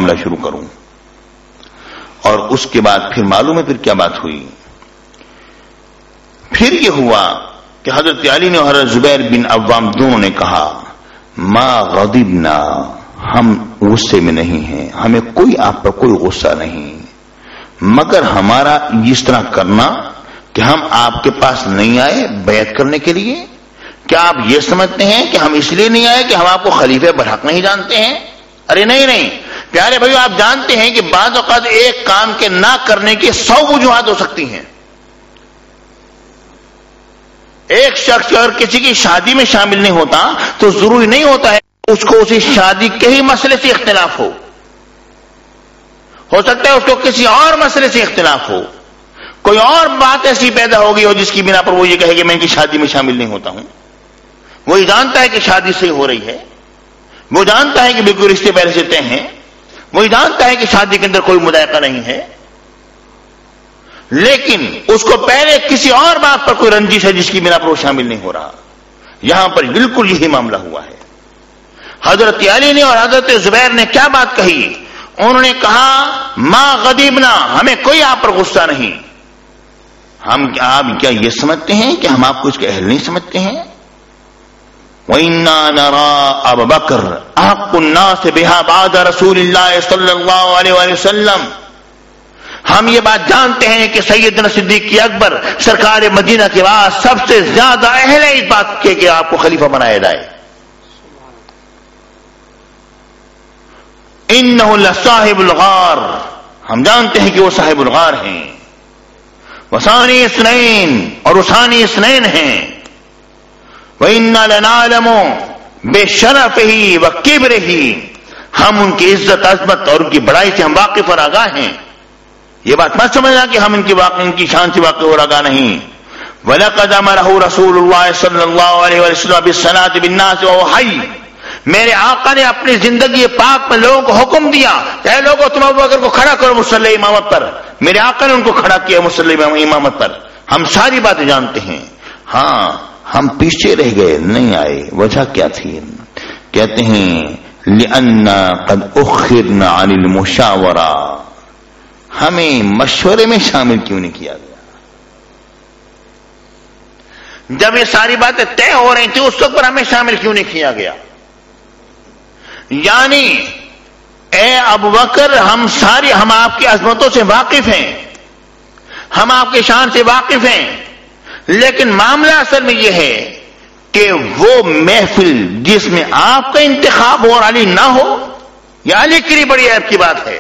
معاملہ شروع کروں. اور اس کے بعد پھر معلوم ہے پھر کیا بات ہوئی. پھر یہ ہوا کہ حضرت علی نے اور حضرت زبیر بن عوام دونوں نے کہا ما غضبنا، ہم غصے میں نہیں ہیں، ہمیں کوئی آپ پر کوئی غصہ نہیں، مگر ہمارا اس طرح کرنا کہ ہم آپ کے پاس نہیں آئے بیعت کرنے کے لیے. کیا آپ یہ سمجھتے ہیں کہ ہم اس لیے نہیں آئے کہ ہم آپ کو خلیفہ برحق نہیں جانتے ہیں؟ ارے نہیں پیارے بھائیو، آپ جانتے ہیں کہ بعض اوقات ایک کام کے نہ کرنے کی 100 وجوہات ہو سکتی ہیں. ایک شخص اگر کسی کی شادی میں شامل نہیں ہوتا تو ضروری نہیں ہوتا ہے اس کو اسی شادی کے ہی مسئلے سے اختلاف ہو سکتا ہے اس کو کسی اور مسئلے سے اختلاف ہو، کوئی اور بات ایسی پیدا ہوگی ہو جس کی بنا پر وہ یہ کہے کہ میں ان کی شادی میں شامل نہیں ہوتا ہوں. وہی جانتا ہے کہ شادی صحیح ہو رہی ہے، وہ جانتا ہے کہ بالکل رشتے پہلے سے طے ہیں، وہی جانتا ہے کہ شادی کے اندر کوئی مذائقہ نہیں ہے، لیکن اس کو پہلے کسی اور بات پر کوئی رنجش ہے جس کی بنا پر وہ شامل نہیں ہو رہا. یہاں پر بالکل یہی معاملہ ہوا ہے. حضرت علی نے اور حضرت زبیر نے کیا بات کہی؟ انہوں نے کہا ما غضبنا، ہمیں کوئی آپ پر غصہ نہیں. آپ کیا یہ سمجھتے ہیں کہ ہم آپ کو اس کے اہل نہیں سمجھتے ہیں؟ وَإِنَّا نَرَىٰ أَبَا بَكْرَ أَحَقُّ النَّاسِ بِهَا بَعْدَ رَسُولِ اللَّهِ صلی اللہ علیہ وسلم. ہم یہ بات جانتے ہیں کہ سیدنا صدیق اکبر سرکار مدینہ کے بعد سب سے زیادہ اہل ہے اس بات کے کہ آپ کو خلیفہ بنایا جائے. انہ لصاحب الغار، ہم جانتے ہیں کہ وہ صاحب الغار ہیں. وثانی اثنین، اور وہ ثانی اثنین ہیں. وَإِنَّا لَنَعْلَمُ بِشَرَفِهِ وَكِبْرِهِ، ہم ان کی عزت عظمت اور ان کی بڑائی سے ہم واقف اور آگاہ ہیں. یہ بات مت سمجھنا کہ ہم ان کی شان سے واقف اور آگاہ نہیں. وَلَقَدْ أَمَرَهُ رَسُولُ اللَّهِ صلی اللہ علیہ وسلم بِالصَّلَاةِ بِالنَّاسِ وَهُوَ حَيٌّ، میرے آقا نے اپنی زندگی پاک میں لوگوں کو حکم دیا کہ اے لوگوں تم ابو بکر کو کھڑا کرو مصلی امامت پر. میرے آقا نے ان کو کھڑا کیا مصلی امامت پر. ہم ساری باتیں جانتے ہیں. ہاں ہم پیچھے رہ گئے، نہیں آئے. وجہ کیا تھی؟ کہتے ہیں لِأَنَّا قَدْ أُخِّرْنَا عَنِ الْمُشَاوَرَةِ، ہمیں مشورے میں شامل کیوں نہیں کیا گیا؟ جب یہ ساری باتیں طے ہو رہی تھی اس وقت پر ہمیں شامل کیوں نہیں کیا گیا؟ یعنی اے ابو بکر، ہم آپ کی عظمتوں سے واقف ہیں، ہم آپ کی شان سے واقف ہیں، لیکن معاملہ اصل میں یہ ہے کہ وہ محفل جس میں آپ کا انتخاب اور علی نہ ہو، یہ علی کے لیے بڑی عیب کی بات ہے.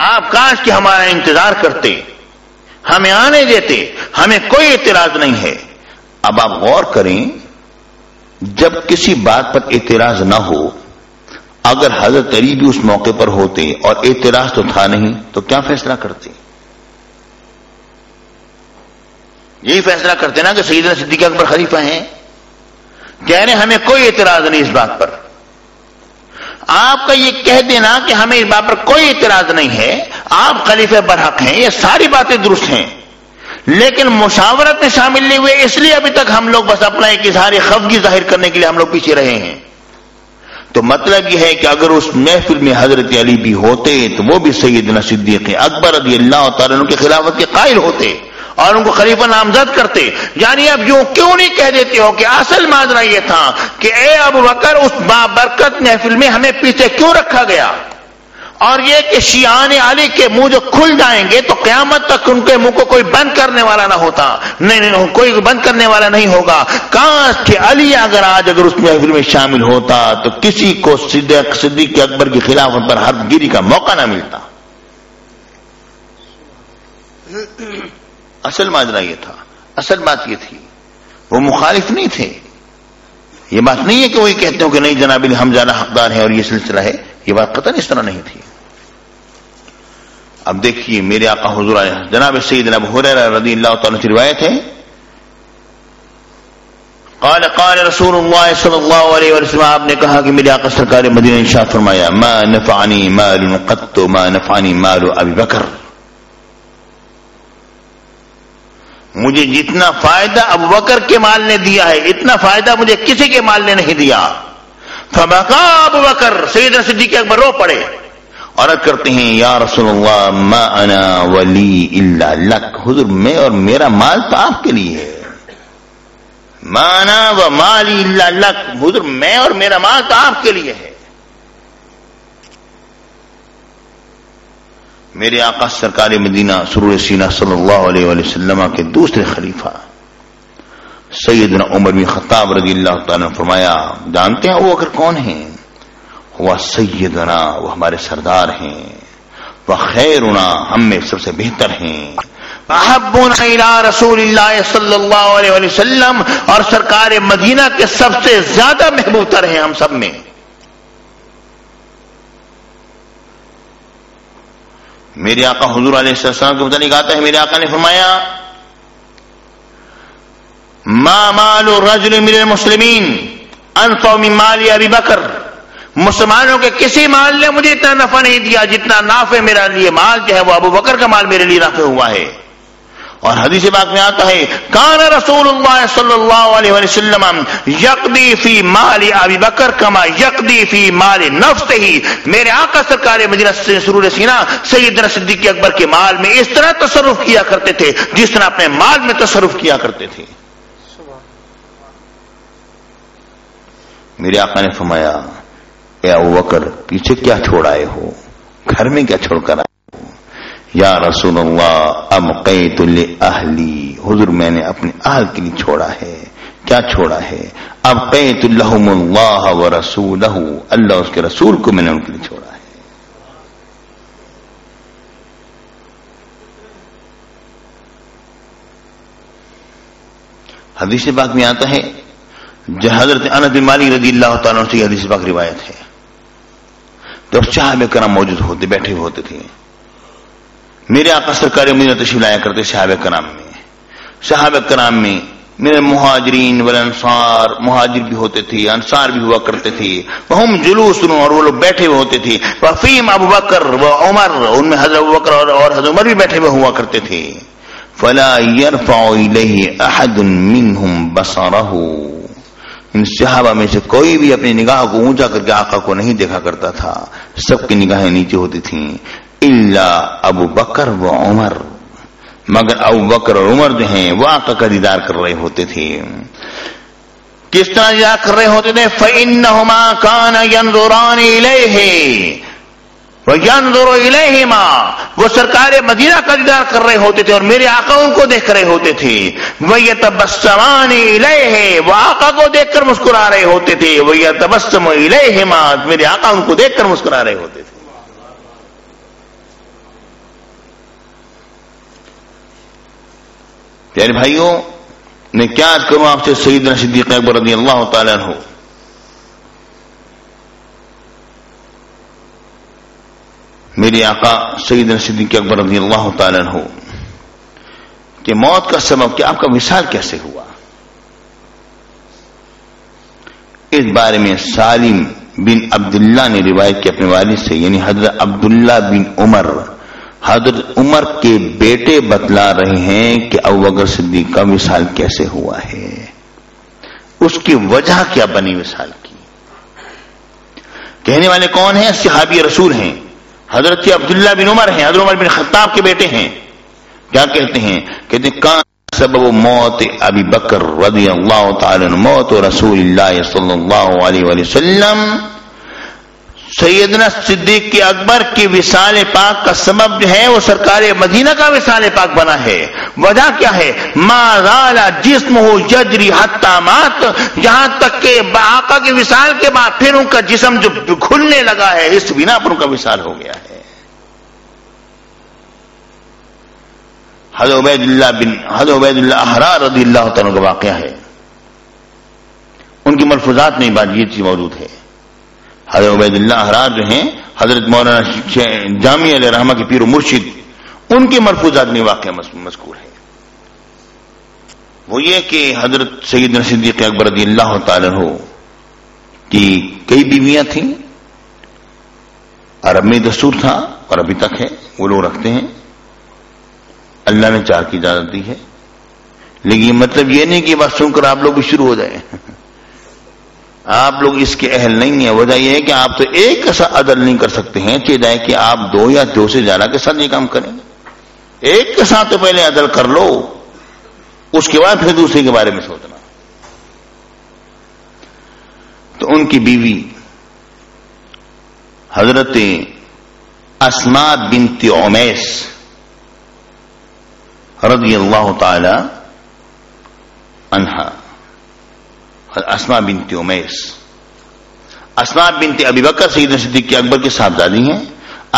آپ کاش کہ ہمارا انتظار کرتے، ہمیں آنے دیتے، ہمیں کوئی اعتراض نہیں ہے. اب آپ غور کریں، جب کسی بات پر اعتراض نہ ہو، اگر حضرت علی بھی اس موقع پر ہوتے اور اعتراض تو تھا نہیں تو کیا فیصلہ کرتے؟ یہی فیصلہ کرتے نا کہ سیدنا صدیق اکبر خلیفہ ہیں. کہہ رہے ہمیں کوئی اعتراض نہیں اس بات پر. آپ کا یہ کہہ دینا کہ ہمیں اس بات پر کوئی اعتراض نہیں ہے، آپ خلیفہ برحق ہیں، یہ ساری باتیں درست ہیں، لیکن مشاورت میں شامل نہیں ہوئے، اس لیے ابھی تک ہم لوگ بس اپنا ایک اظہار خفگی ظاہر کرنے کے لیے ہم لوگ پیچھے رہے ہیں. تو مطلب یہ ہے کہ اگر اس محفل میں حضرت علی بھی ہوتے تو وہ بھی سیدنا صدیق اکبر رضی اللہ تعالیٰ عنہ کی خلافت کے قائل ہوتے اور ان کو خلیفہ نامزد کرتے. یعنی اب یوں کیوں نہیں کہہ دیتے ہو کہ اصل ماجرا یہ تھا کہ اے ابو بکر اس بابرکت محفل میں ہمیں پیچھے کیوں رکھا گیا؟ اور یہ کہ شیعان علی کے منہ جو کھل جائیں گے تو قیامت تک ان کے منہ کو کوئی بند کرنے والا نہ ہوتا. نہیں کوئی بند کرنے والا نہیں ہوگا. کاش کہ علی اگر اس محفل میں شامل ہوتا تو کسی کو صدیق اکبر کی خلافت پر حرف گیری کا موقع نہ ملتا. اصل ماجرا یہ تھا، اصل بات یہ تھی. وہ مخالف نہیں تھے. یہ بات نہیں ہے کہ وہی کہتے ہو کہ نہیں جناب ہم زیادہ حقدار ہیں اور یہ سلسلہ ہے. یہ بات قطعاً اس طرح نہیں تھی. اب دیکھیے میرے آقا حضور آیا جناب سیدنا ابو ہریرہ رضی اللہ تعالیٰ عنہ کی روایت ہے، قال رسول اللہ صلی اللہ علیہ وسلم، آپ نے کہا کہ میرے آقا سرکار مدینہ نے ارشاد فرمایا، ما نفعنی مال قط ما نفعنی مال ابی بکر، مجھے جتنا فائدہ ابو بکر کے مال نے دیا ہے اتنا فائدہ مجھے کسی کے مال نے نہیں دیا. فبکا ابو بکر، سیدنا صدیق اکبر رو پڑے اور عرض کرتے ہیں یا رسول اللہ ما انا ولی الا لک، حضور میں اور میرا مال تو آپ کے لیے ہے، ما انا و مالی الا لک، حضور میں اور میرا مال تو آپ کے لیے ہے۔ میرے آقا سرکار مدینہ سرور سینہ صلی اللہ علیہ وآلہ وسلم کے دوسرے خلیفہ سیدنا عمر بن خطاب رضی اللہ تعالیٰ نے فرمایا، جانتے ہیں وہ اگر کون ہیں؟ وہ سیدنا، وہ ہمارے سردار ہیں، وہ خیرنا، ہم میں سب سے بہتر ہیں، احبنا الی رسول اللہ صلی اللہ علیہ وآلہ وسلم، اور سرکار مدینہ کے سب سے زیادہ محبوب تر ہیں ہم سب میں۔ میرے آقا حضور علیہ السلام کے متعلق آتا ہے، میرے آقا نے فرمایا ما مال الرجل من المسلمین انفع من مال ابی بکر، مسلمانوں کے کسی مال نے مجھے اتنا نفع نہیں دیا جتنا نافع میرا لیے مال جو ہے وہ ابو بکر کا مال میرے لیے نافع ہوا ہے۔ اور حدیث پاک میں آتا ہے کان رسول اللہ صلی اللہ علیہ وسلم یقضی فی مال ابی بکر کما یقضی فی مال نفسہ، میرے آقا سرکار مدینہ سرور سینہ سیدنا صدیق اکبر کے مال میں اس طرح تصرف کیا کرتے تھے جس طرح اپنے مال میں تصرف کیا کرتے تھے۔ میرے آقا نے فرمایا اے ابو بکر پیچھے کیا چھوڑ آئے ہو، گھر میں کیا چھوڑ کر آئے ہو؟ یا رسول اللہ ابقیت لاہلی، حضور میں نے اپنے اہل کے لیے چھوڑا ہے۔ کیا چھوڑا ہے؟ ابقیت لہم اللہ ورسولہ، اللہ اس کے رسول کو میں نے ان کے لیے چھوڑا ہے۔ حدیث پاک میں آتا ہے حضرت انس بن مالک رضی اللہ تعالیٰ عنہ سے حدیث پاک روایت ہے، جب صحابہ کرام موجود ہوتے بیٹھے ہوئے ہوتے تھے، میرے آقا سرکار مدینہ تشریف لایا کرتے صحابہ کرام میں من المہاجرین والانصار، مہاجر بھی ہوتے تھے انصار بھی ہوا کرتے تھے، وہم جلوس، اور وہ لوگ بیٹھے ہوئے ہوتے تھے، وفیم ابو بکر و عمر، ان میں حضرت ابو بکر اور حضرت عمر بھی بیٹھے ہوئے ہوا کرتے تھے۔ فلا يرفع الیہ احد منہم بصرہ، ان صحابہ میں سے کوئی بھی اپنی نگاہ کو اونچا کر کے آقا کو نہیں دیکھا کرتا تھا، سب کی نگاہیں نیچے ہوتی تھیں، الا ابو بکر و عمر، مگر ابو بکر اور عمر جو ہیں وہ آقا کا دیدار کر رہے ہوتے تھے۔ کس طرح دیدار کر رہے ہوتے تھے؟ فإنہما کانا ینظران الیہ وینظر الیہما، وہ سرکار مدینہ کا دیدار کر رہے ہوتے تھے اور میرے آقا ان کو دیکھ رہے ہوتے تھے۔ ویتبسمان الیہ، وہ آقا کو دیکھ کر مسکرا رہے ہوتے تھے، ویتبسم الیہما، میرے آقا ان کو دیکھ کر مسکرا رہے ہوتے تھے۔ پیارے بھائیوں، میں کیا عرض کروں آپ سے، سیدنا صدیق اکبر رضی اللہ تعالیٰ عنہ میرے آقا سیدنا صدیق اکبر رضی اللہ تعالیٰ عنہ کہ موت کا سبب کیا، آپ کا وصال کیسے ہوا، اس بارے میں سالم بن عبداللہ نے روایت کی اپنے والد سے، یعنی حضرت عبداللہ بن عمر، حضرت عمر کے بیٹے بتلا رہے ہیں کہ ابو بکر صدیق کا وصال کیسے ہوا ہے، اس کی وجہ کیا بنی وصال کی۔ کہنے والے کون ہیں؟ صحابی رسول ہیں، حضرت عبداللہ بن عمر ہیں، حضرت عمر بن خطاب کے بیٹے ہیں۔ کیا کہتے ہیں؟ کہتے ہیں کان سبب موت ابی بکر رضی اللہ تعالی عنہ موت رسول اللہ صلی اللہ علیہ وآلہ وسلم، سیدنا صدیق کے اکبر کی وصال پاک کا سبب جو ہے وہ سرکار مدینہ کا وصال پاک بنا ہے۔ وجہ کیا ہے؟ ما زال جسمہ یجری حتی مات، یہاں تک کہ آقا کے وصال کے بعد پھر ان کا جسم جو کھلنے لگا ہے، اس بنا پر ان کا وصال ہو گیا ہے۔ حضرت عبید اللہ احرار رضی اللہ تعالیٰ کا واقعہ ہے، ان کی ملفوظات میں بات یہ چیز موجود ہے۔ حضرت عبید اللہ احرار جو ہیں حضرت مولانا جامی علیہ رحمہ کے پیر و مرشد، ان کے ملفوظات میں واقعہ مذکور ہے۔ وہ یہ کہ حضرت سیدنا صدیق اکبر رضی اللہ تعالیٰ عنہ کی کئی بیویاں تھیں، عرب میں دستور تھا اور ابھی تک ہے، وہ لوگ رکھتے ہیں، اللہ نے 4 کی اجازت دی ہے، لیکن مطلب یہ نہیں کہ بات سن کر آپ لوگ بھی شروع ہو جائیں۔ آپ لوگ اس کے اہل نہیں ہیں. وجہ یہ ہے کہ آپ تو ایک کا ساتھ عدل نہیں کر سکتے ہیں. چاہیے کہ آپ 2 یا 2 سے زیادہ کے ساتھ یہ کام کریں. ایک کے ساتھ تو پہلے عدل کر لو, اس کے بعد پھر دوسرے کے بارے میں سوچنا. تو ان کی بیوی حضرت اسماء بنت عمیس رضی اللہ تعالی عنہا, اسماء بنت عمیس, اسماء بنت ابی بکر سیدنا صدیق اکبر کی صاحبزادی ہیں.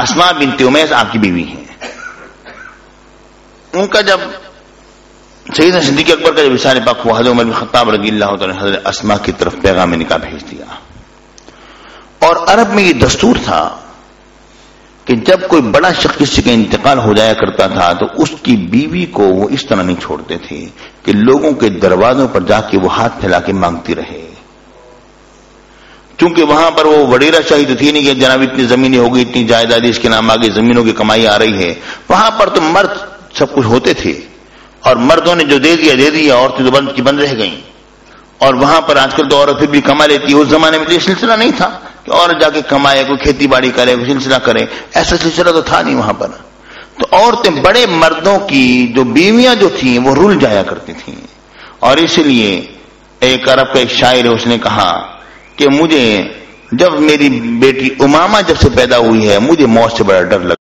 اسماء بنت عمیس آپ کی بیوی ہیں. ان کا جب سیدنا صدیق اکبر کا جب وصال پاک ہوا, حضرت عمر بن خطاب رضی اللہ تعالی حضرت اسماء کی طرف پیغام نکاح بھیج دیا. اور عرب میں یہ دستور تھا کہ جب کوئی بڑا شخص کسی کا انتقال ہو جایا کرتا تھا تو اس کی بیوی کو وہ اس طرح نہیں چھوڑتے تھے کہ لوگوں کے دروازوں پر جا کے وہ ہاتھ پھیلا کے مانگتی رہے. چونکہ وہاں پر وہ وڈیرہ شاہی تو تھی نہیں کہ جناب اتنی زمینیں ہو گئی, اتنی جائیدادیں اس کے نام آگے, زمینوں کی کمائی آ رہی ہے. وہاں پر تو مرد سب کچھ ہوتے تھے, اور مردوں نے جو دے دیا, عورتیں تو بند کی بند رہ گئیں. اور وہاں پر آج کل تو عورت پھر بھی کما لیتی ہے. اس زمانے میں تو یہ سلسلہ نہیں تھا کہ عورت جا کے کمائے, کوئی کھیتی باڑی کرے, کوئی سلسلہ کرے, ایسا سلسلہ تو تھا نہیں وہاں پر. تو عورتیں بڑے مردوں کی جو بیویاں جو تھیں وہ رل جایا کرتی تھیں. اور اس لیے ایک عرب کا ایک شاعر ہے, اس نے کہا کہ مجھے جب میری بیٹی امامہ جب سے پیدا ہوئی ہے مجھے موت سے بڑا ڈر لگا.